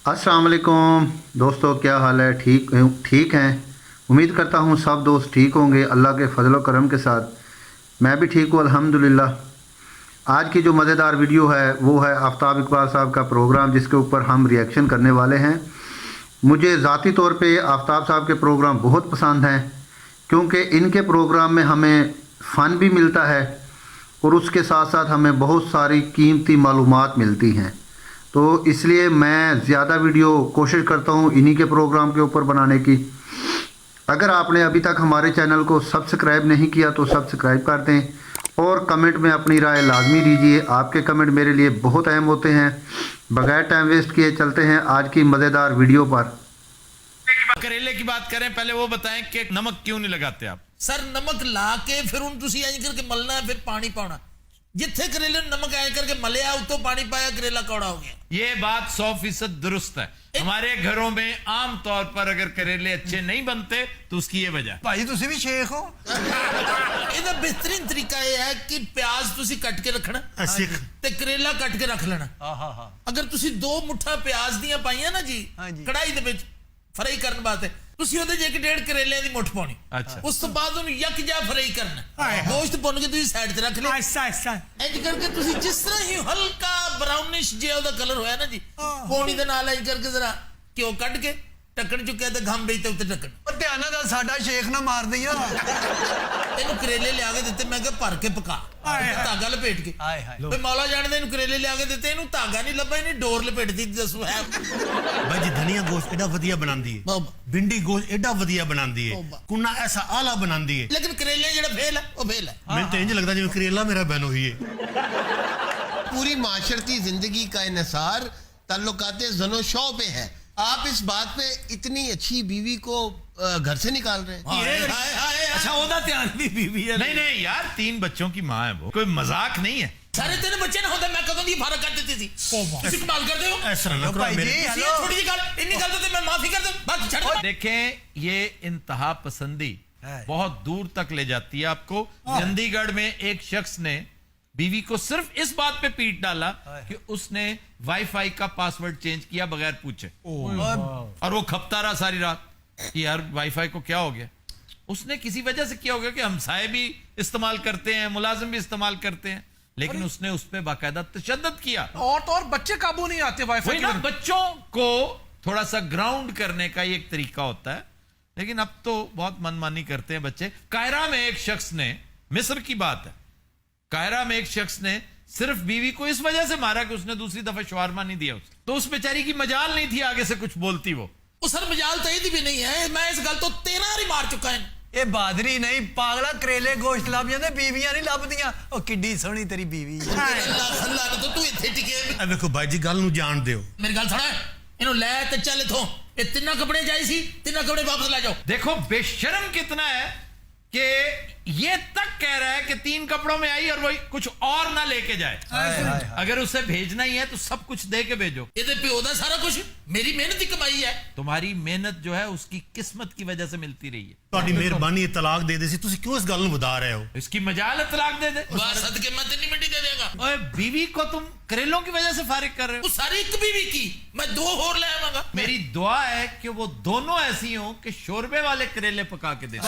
अस्सलाम वालेकुम दोस्तों, क्या हाल है? ठीक हैं। उम्मीद करता हूँ सब दोस्त ठीक होंगे अल्लाह के फजल व करम के साथ। मैं भी ठीक हूँ अल्हम्दुलिल्लाह। आज की जो मज़ेदार वीडियो है वो है आफ्ताब इकबाल साहब का प्रोग्राम, जिसके ऊपर हम रिएक्शन करने वाले हैं। मुझे ज़ाती तौर पे आफ्ताब साहब के प्रोग्राम बहुत पसंद हैं, क्योंकि इनके प्रोग्राम में हमें फ़न भी मिलता है और उसके साथ साथ हमें बहुत सारी कीमती मालूमात मिलती हैं। तो इसलिए मैं ज़्यादा वीडियो कोशिश करता हूँ इन्हीं के प्रोग्राम के ऊपर बनाने की। अगर आपने अभी तक हमारे चैनल को सब्सक्राइब नहीं किया तो सब्सक्राइब कर दें और कमेंट में अपनी राय लाजमी दीजिए। आपके कमेंट मेरे लिए बहुत अहम होते हैं। बगैर टाइम वेस्ट किए चलते हैं आज की मज़ेदार वीडियो पर। करेले की बात करें, पहले वो बताएं कि नमक क्यों नहीं लगाते आप? सर नमक ला के फिर उन तुसी ऐ करके मलना है, फिर पानी पाना। जिथे करेले नमक ऐ करके मलिया उतो पानी पाया, करेला कौड़ा हो गया। ये बात 100% दुरुस्त है। हमारे घरों में आम तौर पर अगर करेले अच्छे नहीं बनते तो उसकी ये वजह। भाई तुसी भी शेख हो। ਇਹਦਾ ਬਿਹਤਰੀਨ ਤਰੀਕਾ ਇਹ ਹੈ ਕਿ ਪਿਆਜ਼ ਤੁਸੀਂ ਕੱਟ ਕੇ ਰੱਖਣਾ ਤੇ ਕਰੇਲਾ ਕੱਟ ਕੇ ਰੱਖ ਲੈਣਾ। ਅਗਰ ਤੁਸੀਂ ਦੋ ਮੁੱਠਾ ਪਿਆਜ਼ ਦੀਆਂ ਪਾਈਆਂ ਨਾ ਜੀ ਕੜਾਈ ਦੇ ਵਿੱਚ ਫਰਾਈ ਕਰਨ ਵਾਸਤੇ, ਤੁਸੀਂ ਉਹਦੇ 'ਚ ਇੱਕ ਡੇਢ ਕਰੇਲਿਆਂ ਦੀ ਮੁੱਠ ਪਾਉਣੀ। ਉਸ ਤੋਂ ਬਾਅਦ ਉਹਨੂੰ ਯਕਜਾ ਫਰਾਈ ਕਰਨਾ। ਗੋਸ਼ਤ ਭੁੰਨ ਕੇ ਤੁਸੀਂ ਸਾਈਡ ਤੇ ਰੱਖ ਲਿਆ। ਇੰਜ ਕਰਕੇ ਤੁਸੀਂ ਜਿਸ ਤਰ੍ਹਾਂ ਹੀ ਹਲਕਾ ਬਰਾਊਨਿਸ਼ ਜਿਹਾ ਉਹਦਾ ਕਲਰ ਹੋਇਆ ਨਾ ਜੀ, ਪੌਣੀ ਦੇ ਨਾਲ ਇੰਜ ਕਰਕੇ ਜ਼ਰਾ ਘਿਓ ਕੱਢ ਕੇ ਢੱਕਣ ਚੁੱਕਿਆ ਤੇ ਘੰਮ ਬਈ ਤੇ ਉੱਤੇ ਢੱਕਣ। ਪਰ ਧਿਆਨ ਨਾਲ ਸਾਡਾ ਸ਼ੇਖ ਨਾ ਮਾਰ ਦਈਆ। ਇਹਨੂੰ ਕਰੇਲੇ ਲਿਆ ਕੇ ਦਿੱਤੇ, ਮੈਂ ਕਿਹਾ ਭਰ ਕੇ ਪਕਾ, ਧਾਗਾ ਲਪੇਟ ਕੇ। ਬਈ ਮੌਲਾ ਜਾਣਦੇ ਇਹਨੂੰ ਕਰੇਲੇ ਲਿਆ ਕੇ ਦਿੱਤੇ, ਇਹਨੂੰ ਧਾਗਾ ਨਹੀਂ ਲੱਭਾ, ਇਹਨੇ ਡੋਰ ਲਪੇਟਦੀ। ਦੱਸੋ ਹੈ भाई जी, धनिया गोश्त एडा वधिया बनांदी है, भिंडी गोश्त एडा वधिया बनांदी है, कुन्ना ऐसा आला बनांदी है। लेकिन करेले जेड़ा फेल है वो फेल है। मैं तो इंज लगदा जिवें करेला मेरा बहन हुई है। पूरी माशरती जिंदगी का इन्हिसार ताल्लुकात ज़नो शौ पे है। आप इस बात पे इतनी अच्छी बीवी को घर से निकाल रहे हैं। अच्छा ओदा ध्यान भी बीवी है। नहीं नहीं यार, 3 बच्चों की माँ है वो, कोई मजाक नहीं है। सारे 3 बच्चे ना होते मैं कदों दी फारग कर देती थी। तुसी कमाल करते हो। ऐसा ना करो भाई मेरे। जी, ये छोटी सी गल इन्नी गल तो मैं माफी कर दूं, बस छड़ दो। देखें, ये इंतहा पसंदी बहुत दूर तक ले जाती है आपको। चंडीगढ़ में एक शख्स ने बीवी को सिर्फ इस बात पे पीट डाला कि उसने वाईफाई का पासवर्ड चेंज किया बगैर पूछे, और वो खपता रहा सारी रात कि यार वाईफाई को क्या हो गया। उसने किसी वजह से किया होगा कि हमसाए भी इस्तेमाल करते हैं, मुलाजिम भी इस्तेमाल करते हैं, लेकिन उसने उस पर बाकायदा तशद्दुद किया। और बच्चे काबू नहीं आते वाईफाई ना, बच्चों को थोड़ा सा ग्राउंड करने का ये एक तरीका होता है, लेकिन अब तो बहुत मनमानी करते हैं बच्चे। कायरा में एक शख्स ने, मिस्र की बात है, कायरा में एक शख्स ने सिर्फ बीवी को इस वजह से मारा कि उसने दूसरी दफा शवारमा नहीं दिया उसे। तो उस बेचारी की मजाल नहीं थी आगे से कुछ बोलती वो। सर मजाल तो भी नहीं है, मैं इस गल तो 13 बार मार चुका है। ਇਹ ਬਾਦਰੀ ਨਹੀਂ ਪਾਗਲਾ, ਕਰੇਲੇ ਗੋਸ਼ਤ ਲੱਭ ਜਾਂਦੇ, ਬੀਵੀਆਂ ਨਹੀਂ ਲੱਭਦੀਆਂ। ਉਹ ਕਿੱਡੀ ਸੋਹਣੀ ਤੇਰੀ ਬੀਵੀ ਹੈ। अल्लाह अल्लाह तो तू इथे टिके। ए देखो भाई जी, गल नु जान दियो। मेरी गल सुना, इन्हों ले ते चल इथों। ये 3 कपड़े जाई सी, 3 कपड़े वापस ले जाओ। देखो बेशरम कितना है कि ये तक कह रहा है कि 3 कपड़ों में आई और वही कुछ और ना लेके जाए। अगर उसे भेजना ही है तो सब कुछ दे के भेजो। ये प्यो दा सारा कुछ मेरी मेहनत की कमाई है। तुम्हारी मेहनत जो है उसकी किस्मत की वजह से मिलती रही है। ਤੁਹਾਡੀ ਮਿਹਰਬਾਨੀ ਤਲਾਕ ਦੇ ਦੇ ਸੀ, ਤੁਸੀਂ ਕਿਉਂ ਇਸ ਗੱਲ ਨੂੰ ਵਧਾ ਰਹੇ ਹੋ? इसकी मजाल है तलाक दे दे। वाह सदके मैं तेरी मिट्टी दे देगा। ओए बीवी को तुम करेलों की वजह से फारिग कर रहे वो हो। सारी एक बीवी की मैं 2 और ले आवांगा। मेरी दुआ है कि वो दोनों ऐसी हों कि शोरबे वाले करेले पका के दे।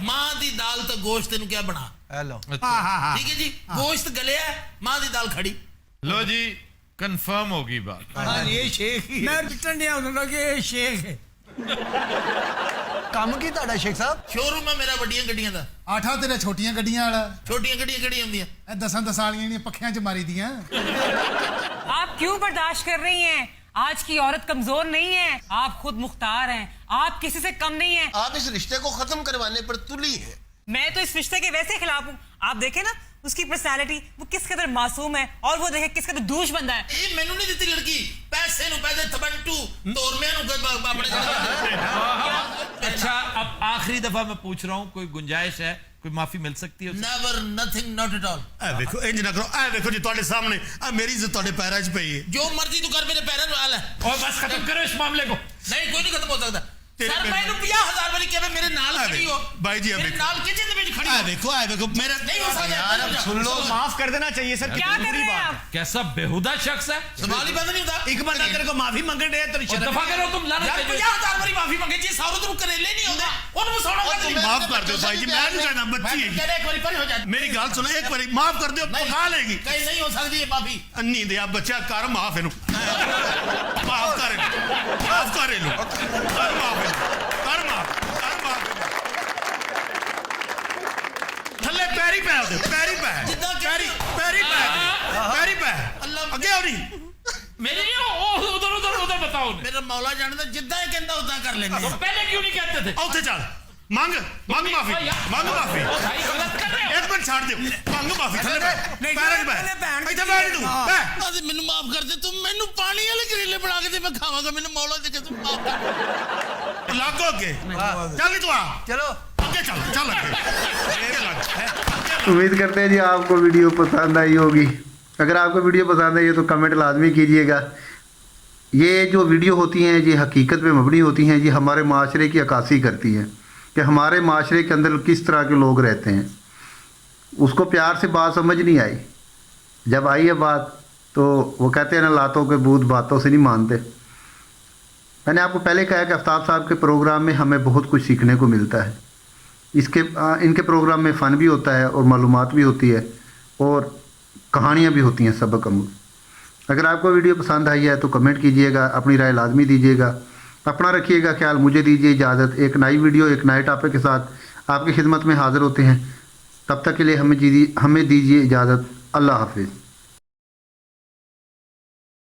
मां दी दाल तो गोश्त तेन क्या बना। ਹੈਲੋ ठीक है जी, गोश्त गले है, मां दी दाल खड़ी। लो जी, कंफर्म होगी बात। ਹਾਂ ਇਹ ਸ਼ੇਖ ਹੀ मैं रिटर्न नहीं आऊंगा कि ये शेख है। ਕੰਮ ਕੀ ਤੁਹਾਡਾ ਸ਼ੇਖ ਸਾਹਿਬ? शोरूम है मेरा बड़ियां गड्डियां दा। आठा तेरे छोटियां गड्डियां वाला छोटियां गड्डियां किहड़ी हुंदियां? ए 10 वालियां ने पखियां च मारी दियां। आप क्यों बर्दाश्त कर रही हैं? आज की औरत कमजोर नहीं है, आप खुद मुख्तार हैं, आप किसी से कम नहीं हैं। आप इस रिश्ते को खत्म करवाने पर तुली है। मैं तो इस रिश्ते के वैसे खिलाफ हूँ। आप देखें ना उसकी पर्सनालिटी, वो किस कदर मासूम है, और वो देखे किस कदर दूष बंदा है। ये मैनू नहीं दित्ती लड़की, पैसे नु पैसे थबंटू तोरमियां नु अपने। अच्छा, अब आखिरी दफा मैं पूछ रहा हूँ, कोई गुंजाइश है, कोई माफी मिल सकती है उसे? Never, nothing, not at all. ए देखो इंज ना करो। ए देखो जी, ਤੁਹਾਡੇ ਸਾਹਮਣੇ ਆ ਮੇਰੀ ਇੱਜ਼ਤ ਤੁਹਾਡੇ ਪੈਰਾਂ 'ਚ ਪਈ ਹੈ। जो मर्जी तू कर, मेरे पैरों में हाल है। और बस खत्म करो इस मामले को। नहीं कोई नहीं खत्म हो सकता। ਸਰ ਮੈਂ ਇਹਨੂੰ 50,000 ਵਾਰੀ ਕਿਹਾ ਮੇਰੇ ਨਾਲ ਖੜੀ ਹੋ भाई जी, अब ਮੇਰੇ देखो। ਨਾਲ ਕਿਚਨ ਦੇ ਵਿੱਚ ਖੜੀ ਹੋ देखो मेरा नहीं हो सकता यार अब सुन लो माफ कर देना चाहिए सर क्या कर रहे हैं आप? कैसा बेहुदा शख्स है। सवाल ही बंद नहीं होता एक बंदा तेरे को माफी मंगने दे तेरी और शर्म दफा करो तुम लानत यार भेजो। 50,000 वारी माफी मंगे जी साउथ ਨੂੰ ਕਰੇਲੇ ਨਹੀਂ ਆਉਂਦਾ ਉਹਨੂੰ ਸੌਣਾ ਕਰ ਦਿੰਦੀ माफ कर दो भाई जी, मैं नहीं कहना बच्ची है ਕਹਿੰਦੇ ਇੱਕ ਵਾਰੀ ਪਰੇ ਹੋ ਜਾ मेरी गल सुनो, एक बारी माफ कर दो, पका लेगी ਕहीं नहीं हो सकती ये माफी अन्नी दे बच्चा कर माफ इनू माफ कर इनू माफ कर इनू कर माफ इनू कर माफ थल्ले पैरी पै ओदे पैरी पै जिद्दां पैरी पैरी पै पैरी पै अल्लाह अगे होनी मेरे उधर बताओ उन्हें। ਮੇਰਾ ਮੌਲਾ ਜਾਣਦਾ ਜਿੱਦਾਂ ਇਹ ਕਹਿੰਦਾ ਉਦਾਂ ਕਰ ਲੈਂਦੇ तो ਆ पहले क्यों नहीं कहते थे। औथे चल मांग मांग माफी मांग माफी ओ भाई गलत कर रहे हो। एक मिनट छाड़ दे मांग माफी थल्ले पै पैर च पै इधर बैठ तू पै ਆਦੇ ਮੈਨੂੰ ਮਾਫ ਕਰ ਦੇ ਤੂੰ ਮੈਨੂੰ ਪਾਣੀ ਵਾਲੇ ਕਰੇਲੇ ਬਣਾ ਕੇ ਦੇ ਮੈਂ ਖਾਵਾਂਗਾ ਮੈਨੂੰ ਮੌਲਾ ਦੇ ਕੇ ਤੂੰ ਮਾਫ ਕਰ लागो अगे चल तू आ चलो आगे चल आगे लग उम्मीद करते हैं जी आपको वीडियो पसंद आई होगी। अगर आपको वीडियो पसंद आई है तो कमेंट लाजमी कीजिएगा। ये जो वीडियो होती हैं ये हकीकत पे मबनी होती हैं, ये हमारे माशरे की अक्कासी करती हैं कि हमारे माशरे के अंदर किस तरह के लोग रहते हैं। उसको प्यार से बात समझ नहीं आई, जब आई है बात तो वो कहते हैं ना लातों के भूत बातों से नहीं मानते। मैंने आपको पहले कहा कि आफ्ताब साहब के प्रोग्राम में हमें बहुत कुछ सीखने को मिलता है। इनके प्रोग्राम में फ़न भी होता है और मालूमात भी होती है और कहानियाँ भी होती हैं सबक अमूल। अगर आपको वीडियो पसंद आई है तो कमेंट कीजिएगा, अपनी राय लाजमी दीजिएगा, अपना रखिएगा ख्याल। मुझे दीजिए इजाज़त। एक नई वीडियो एक नए टॉपिक के साथ आपकी खिदमत में हाज़िर होते हैं। तब तक के लिए हमें दीजिए इजाज़त। अल्लाह हाफिज़।